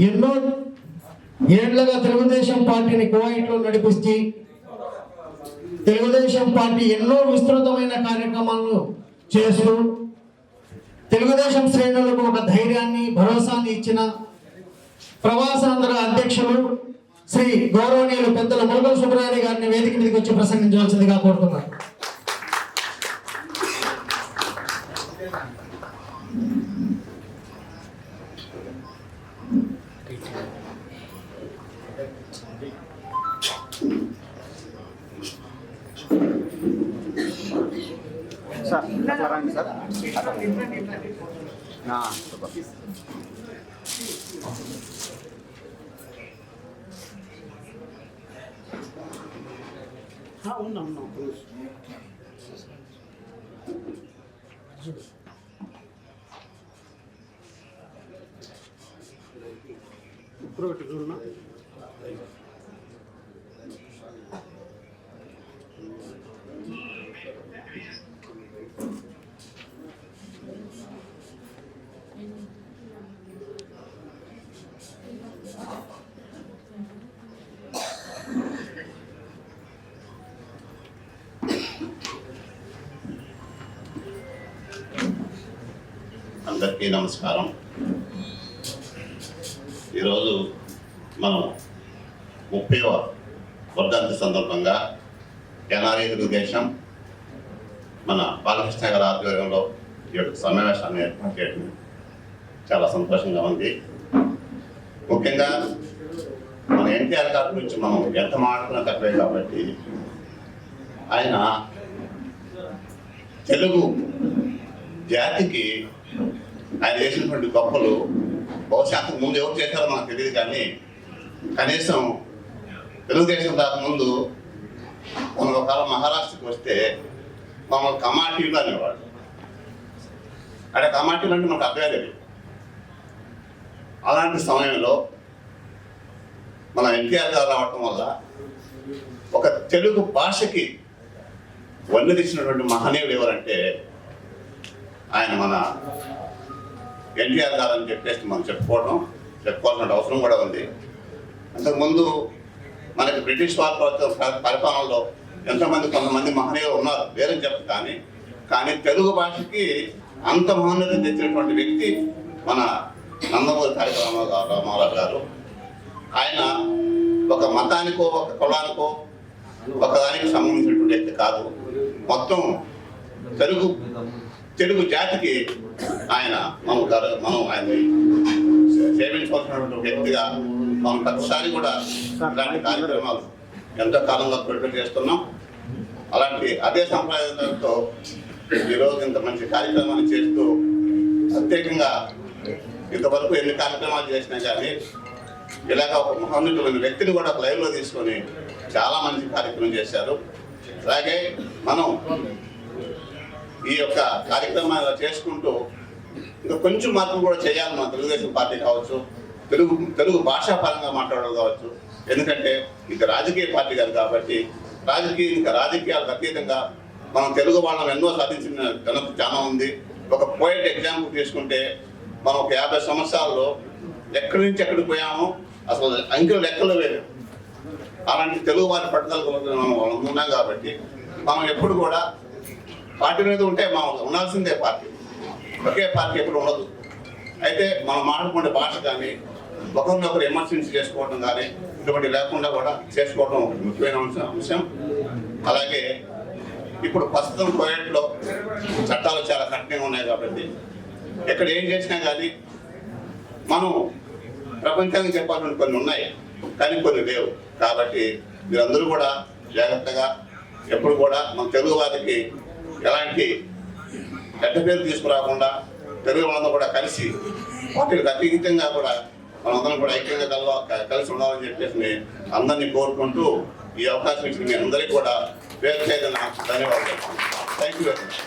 ఎన్నో ఏళ్లుగా తెలుగుదేశం పార్టీని కువైట్లో నడిపిస్తూ తెలుగుదేశం పార్టీ ఎన్నో విస్తృతమైన కార్యక్రమాలను చేస్తూ తెలుగుదేశం శ్రేణులకు ఒక ధైర్యాన్ని భరోసాన్ని ఇచ్చిన ప్రవాసాంధ్ర అధ్యక్షులు శ్రీ గౌరవనీయులు పెద్దల ములకల సుబ్రహ్మణ్య గారిని వేదిక మీదకి వచ్చి ప్రసంగించవలసిందిగా కోరుతున్నారు. అందరికీ నమస్కారం. ఈరోజు మనం 30వ వర్ధంతి సందర్భంగా ఎన్ఆర్ఐ తెలుగుదేశం మన బాలకృష్ణ గారి ఆధ్వర్యంలో ఈ యొక్క సమావేశాన్ని ఏర్పాటు చేయడం చాలా సంతోషంగా ఉంది. ముఖ్యంగా మన ఎన్టీఆర్ గారి గురించి మనం ఎంత మాట్లాడుకున్నా తక్కువే కాబట్టి ఆయన తెలుగు జాతికి ఆయన చేసినటువంటి గొప్పలు బహుశా అంతకు ముందు ఎవరు చేశారో మనకు తెలియదు, కానీ కనీసం తెలుగుదేశం రాకముందు మనం ఒకవేళ మహారాష్ట్రకి వస్తే మమ్మల్ని కమాటీలు అనేవాడు. అంటే కమాటీలు అంటే మనకు అర్థమే తెలియదు. అలాంటి సమయంలో మన ఎన్టీఆర్ గారు రావటం వల్ల ఒక తెలుగు భాషకి వన్నెదిచ్చినటువంటి మహనీయులు ఎవరంటే ఆయన మన ఎన్టీఆర్ గారు అని చెప్పేసి మనం చెప్పుకోవాల్సిన అవసరం కూడా ఉంది. అంతకుముందు మనకి బ్రిటిష్ వారి పరిపాలనలో కొంతమంది మహనీయులు ఉన్నారు, వేరని చెప్పు, కానీ తెలుగు భాషకి అంత మహనీయులు తెచ్చినటువంటి వ్యక్తి మన నందమూరి తారక రామారావు గారు. ఆయన ఒక మతానికో ఒక కులానికో ఒకదానికి సంబంధించినటువంటి వ్యక్తి కాదు, మొత్తం తెలుగు జాతికి ఆయన మనం ఆయన్ని సేవించవలసినటువంటి వ్యక్తిగా మనం ప్రతిసారి కూడా ఇలాంటి కార్యక్రమాలు ఎంతో కాలంగా ప్రిపేర్ చేస్తున్నాం. అలాంటి అదే సంప్రదాయంతో ఈరోజు ఇంత మంచి కార్యక్రమాన్ని చేస్తూ ప్రత్యేకంగా ఇంతవరకు ఎన్ని కార్యక్రమాలు చేసినా కానీ ఇలాగ ఒక మహోన్నతమైన వ్యక్తిని కూడా లైవ్లో తీసుకొని చాలా మంచి కార్యక్రమం చేశారు. అలాగే మనం ఈ యొక్క కార్యక్రమాలు చేసుకుంటూ ఇంకా కొంచెం మార్పులు కూడా చేయాలి. మన తెలుగుదేశం పార్టీ కావచ్చు, తెలుగు భాషా పరంగా మాట్లాడడం కావచ్చు. ఎందుకంటే ఇంకా రాజకీయ పార్టీ కాదు కాబట్టి రాజకీయాలకు అతీతంగా మనం తెలుగు వాళ్ళం ఎన్నో సాధించిన ఘనత చాలా ఉంది. ఒక పోయిట్ ఎగ్జాంపుల్ తీసుకుంటే మనం ఒక 50 సంవత్సరాల్లో ఎక్కడి నుంచి ఎక్కడికి పోయామో అసలు అంకెలు లెక్కలు వేరు. అలాంటి తెలుగు వారి పట్టుదల మనం ఉన్నాం కాబట్టి మనం ఎప్పుడు కూడా పార్టీ మీద ఉంటే మనం ఉండాల్సిందే. ఒకే పార్టీ ఎప్పుడు ఉండదు. అయితే మనం మాట్లాడుకునే భాష కానీ ఒకరినొకరు ఎమర్జెన్సీ చేసుకోవడం కానీ ఇటువంటి లేకుండా కూడా చేసుకోవడం ముఖ్యమైన అంశం. అలాగే ఇప్పుడు ప్రస్తుతం కోవిడ్లో చట్టాలు చాలా కఠినంగా ఉన్నాయి కాబట్టి ఎక్కడ ఏం చేసినా కానీ మనం ప్రపంచానికి చెప్పాల్సిన కొన్ని ఉన్నాయి, కానీ కొన్ని లేవు. కాబట్టి మీరందరూ కూడా జాగ్రత్తగా ఎప్పుడు కూడా మన తెలుగు వారికి ఎలాంటి చెడ్డ పేరు తీసుకురాకుండా తెలుగు వాళ్ళందరూ కూడా కలిసి వాటికి అతీతంగా కూడా మనందరం కూడా ఐక్యంగా కలిసి ఉండాలని చెప్పేసి అందరినీ కోరుకుంటూ ఈ అవకాశం ఇచ్చిన మీ అందరికీ కూడా పేరు చేయడం ధన్యవాదాలు. Thank you very much.